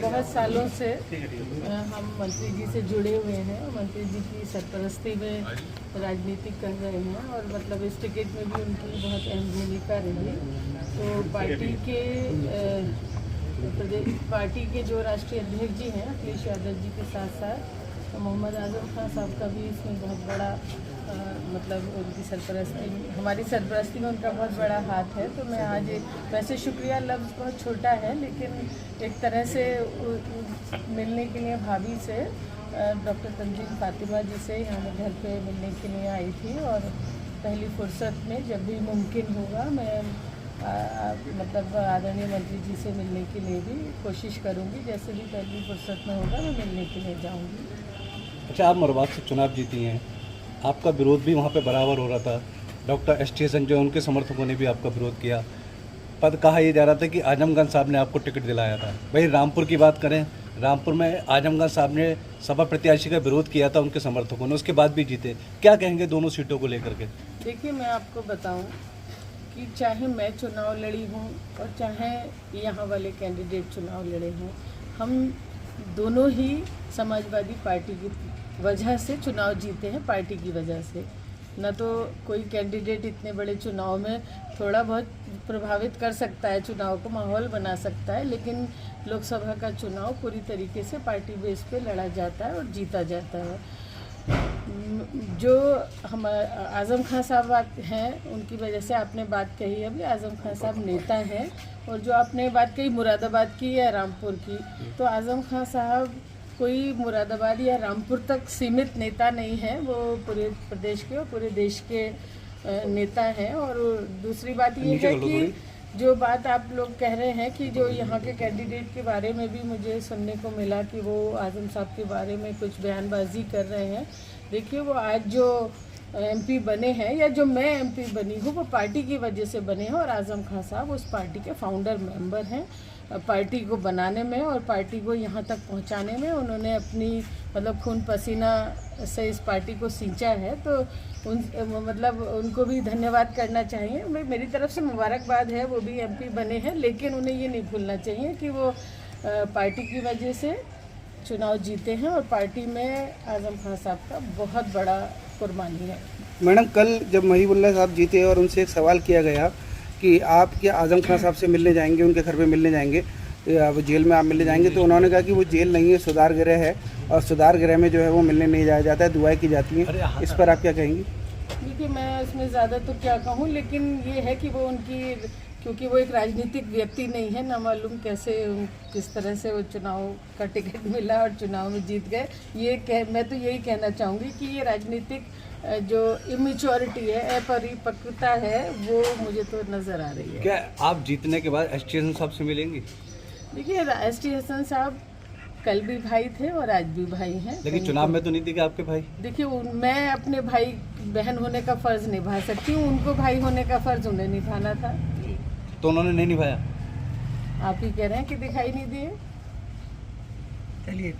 बहुत सालों से हम मंत्री जी से जुड़े हुए हैं। मंत्री जी की सरपरस्ती में राजनीति कर रहे हैं और मतलब इस टिकट में भी उनकी बहुत अहम भूमिका रही। तो पार्टी के जो राष्ट्रीय अध्यक्ष जी हैं अखिलेश यादव जी के साथ साथ मोहम्मद आजम खान साहब का भी इसमें बहुत बड़ा मतलब उनकी सरपरस्ती, हमारी सरपरस्ती में उनका बहुत बड़ा हाथ है। तो मैं आज वैसे शुक्रिया लफ्ज़ बहुत छोटा है, लेकिन एक तरह से मिलने के लिए भाभी से डॉक्टर तंजीम फातिमा जी से यहाँ घर पे मिलने के लिए आई थी और पहली फुर्सत में जब भी मुमकिन होगा मैं मतलब आदरणीय मंत्री जी से मिलने के लिए भी कोशिश करूँगी। जैसे भी पहली फुर्सत में होगा मैं मिलने के लिए जाऊँगी। अच्छा, आप मरवात से चुनाव जीती हैं, आपका विरोध भी वहाँ पे बराबर हो रहा था। Doctor ST. संजय उनके समर्थकों ने भी आपका विरोध किया। पद कहा यह जा रहा था कि आजमगंज साहब ने आपको टिकट दिलाया था। भाई रामपुर की बात करें, रामपुर में आजमगंज साहब ने सपा प्रत्याशी का विरोध किया था उनके समर्थकों ने, उसके बाद भी जीते। क्या कहेंगे दोनों सीटों को लेकर के? देखिए, मैं आपको बताऊं कि चाहे मैं चुनाव लड़ी हूं और चाहे यहाँ वाले कैंडिडेट चुनाव लड़े हों, हम दोनों ही समाजवादी पार्टी की वजह से चुनाव जीते हैं, पार्टी की वजह से। न तो कोई कैंडिडेट इतने बड़े चुनाव में थोड़ा बहुत प्रभावित कर सकता है, चुनाव को माहौल बना सकता है, लेकिन लोकसभा का चुनाव पूरी तरीके से पार्टी बेस पे लड़ा जाता है और जीता जाता है। जो हम आज़म खान साहब हैं, उनकी वजह से आपने बात कही अभी, आज़म खान साहब नेता हैं। और जो आपने बात कही मुरादाबाद की या रामपुर की, तो आज़म खान साहब कोई मुरादाबाद या रामपुर तक सीमित नेता नहीं है, वो पूरे प्रदेश के और पूरे देश के नेता हैं। और दूसरी बात ये है कि जो बात आप लोग कह रहे हैं कि जो यहाँ के कैंडिडेट के बारे में भी मुझे सुनने को मिला कि वो आज़म साहब के बारे में कुछ बयानबाजी कर रहे हैं। देखिए, वो आज जो एमपी बने हैं या जो मैं एमपी बनी हूँ, वो पार्टी की वजह से बने हैं और आज़म खान साहब उस पार्टी के फाउंडर मेंबर हैं। पार्टी को बनाने में और पार्टी को यहाँ तक पहुँचाने में उन्होंने अपनी मतलब खून पसीना से इस पार्टी को सींचा है। तो उनको भी धन्यवाद करना चाहिए। मेरी तरफ से मुबारकबाद है, वो भी एमपी बने हैं, लेकिन उन्हें ये नहीं भूलना चाहिए कि वो पार्टी की वजह से चुनाव जीते हैं और पार्टी में आज़म खान साहब का बहुत बड़ा कुर्बानी है। मैडम, कल जब महिबुल्लाह साहब जीते और उनसे एक सवाल किया गया कि आप क्या आज़म खान साहब से मिलने जाएंगे, उनके घर पे मिलने जाएंगे, वो जेल में आप मिलने जाएंगे, तो उन्होंने कहा कि वो जेल नहीं है, सुधार गृह है और सुधार गृह में जो है वो मिलने नहीं जाया जाता है, दुआएं की जाती हैं। इस पर आप क्या कहेंगी? देखिए, मैं इसमें ज़्यादा तो क्या कहूँ, लेकिन ये है कि वो उनकी, क्योंकि वो एक राजनीतिक व्यक्ति नहीं है, ना मालूम कैसे किस तरह से वो चुनाव का टिकट मिला और चुनाव में जीत गए। मैं तो यही कहना चाहूँगी कि ये राजनीतिक जो इमेच्योरिटी है, अपरिपक्वता है, वो मुझे तो नज़र आ रही है। क्या आप जीतने के बाद एस.टी. हसन साहब से मिलेंगी? देखिए, एस.टी. हसन साहब कल भी भाई थे और आज भी भाई हैं। लेकिन चुनाव में तो नहीं दिखे आपके भाई। देखिए, मैं अपने भाई बहन होने का फ़र्ज़ निभा सकती हूँ, उनको भाई होने का फ़र्ज़ उन्हें निभाना था, तो उन्होंने नहीं निभाया। आप ही कह रहे हैं कि दिखाई नहीं दिए। चलिए।